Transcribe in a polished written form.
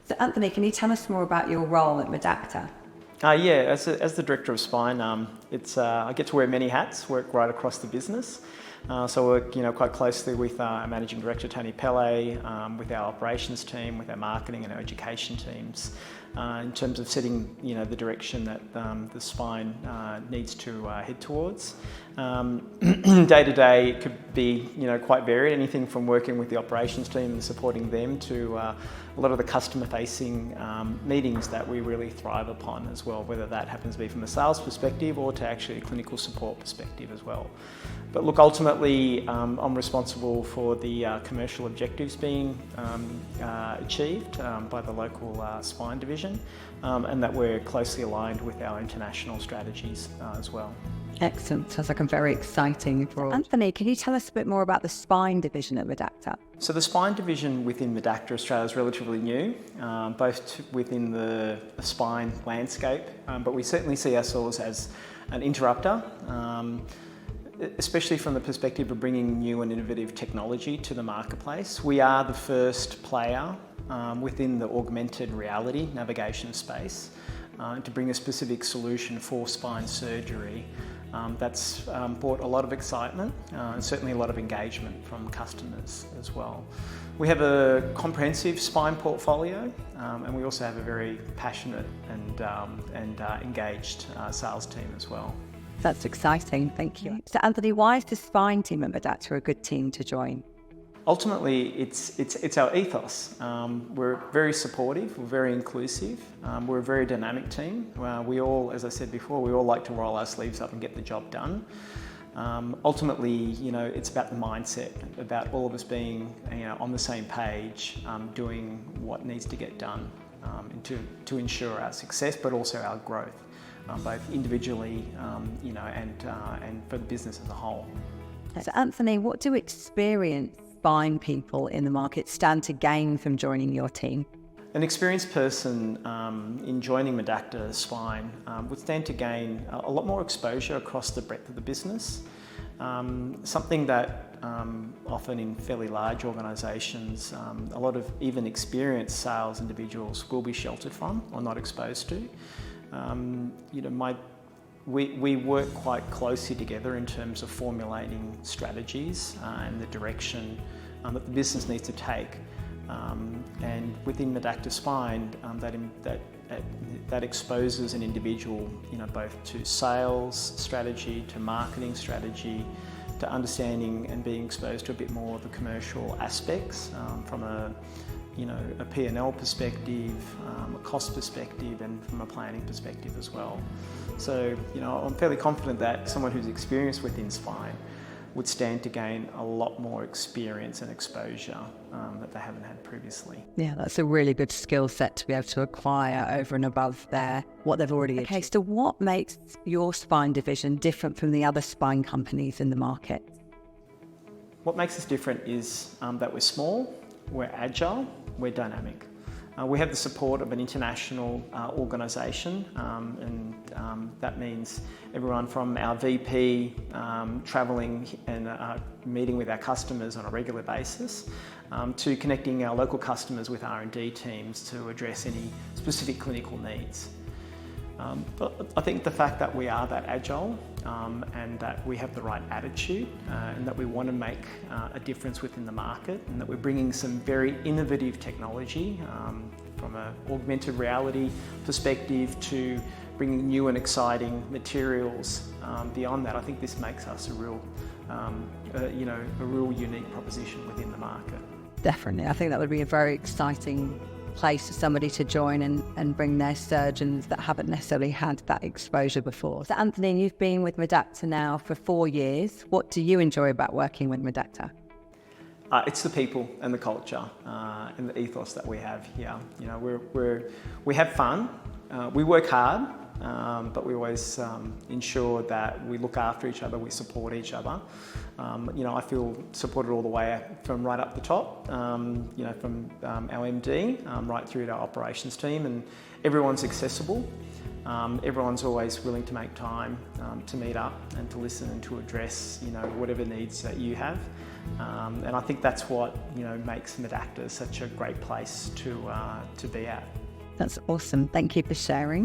So Anthony, can you tell us more about your role at Medacta? Yeah, as the Director of Spine, I get to wear many hats, work right across the business. So I work quite closely with our Managing Director, Tony Pele, with our operations team, with our marketing and our education teams, in terms of setting the direction that the spine needs to head towards. Day to day, it could be quite varied, anything from working with the operations team and supporting them to a lot of the customer-facing meetings that we really thrive upon as well, whether that happens to be from a sales perspective or to actually a clinical support perspective as well. But look, ultimately, I'm responsible for the commercial objectives being achieved by the local spine division, and that we're closely aligned with our international strategies as well. Excellent. Sounds like a very exciting role. Anthony, can you tell us a bit more about the spine division at Medacta? So the spine division within Medacta Australia is relatively new, both within the spine landscape, but we certainly see ourselves as an interrupter, especially from the perspective of bringing new and innovative technology to the marketplace. We are the first player within the augmented reality navigation space to bring a specific solution for spine surgery. That's brought a lot of excitement and certainly a lot of engagement from customers as well. We have a comprehensive spine portfolio, and we also have a very passionate and engaged sales team as well. That's exciting, thank you. So Anthony, why is the spine team at Medacta a good team to join? Ultimately, it's our ethos. We're very supportive, we're very inclusive, we're a very dynamic team. We all, as I said before, we all like to roll our sleeves up and get the job done. Ultimately, it's about the mindset, about all of us being on the same page, doing what needs to get done to ensure our success, but also our growth, both individually, and for the business as a whole. So Anthony, what do experienced spine people in the market stand to gain from joining your team? An experienced person in joining Medacta Spine would stand to gain a lot more exposure across the breadth of the business, something that often in fairly large organisations a lot of even experienced sales individuals will be sheltered from or not exposed to. We work quite closely together in terms of formulating strategies and the direction that the business needs to take. And within Medacta Spine, that exposes an individual, both to sales strategy, to marketing strategy, to understanding and being exposed to a bit more of the commercial aspects from a P&L perspective, a cost perspective, and from a planning perspective as well. So, I'm fairly confident that someone who's experienced within spine would stand to gain a lot more experience and exposure that they haven't had previously. Yeah, that's a really good skill set to be able to acquire over and above what they've already achieved. Okay, so what makes your spine division different from the other spine companies in the market? What makes us different is that we're small, we're agile, we're dynamic. We have the support of an international organisation, and that means everyone from our VP travelling and meeting with our customers on a regular basis, to connecting our local customers with R&D teams to address any specific clinical needs. But I think the fact that we are that agile and that we have the right attitude and that we want to make a difference within the market, and that we're bringing some very innovative technology from an augmented reality perspective to bringing new and exciting materials beyond that, I think this makes us a real unique proposition within the market. Definitely, I think that would be a very exciting place for somebody to join and bring their surgeons that haven't necessarily had that exposure before. So Anthony, you've been with Medacta now for 4 years. What do you enjoy about working with Medacta? It's the people and the culture and the ethos that we have here. We have fun, we work hard, but we always ensure that we look after each other, we support each other. I feel supported all the way from right up the top, from our MD right through to our operations team, and everyone's accessible. Everyone's always willing to make time to meet up and to listen and to address, whatever needs that you have. And I think that's what, makes Medacta such a great place to be at. That's awesome. Thank you for sharing.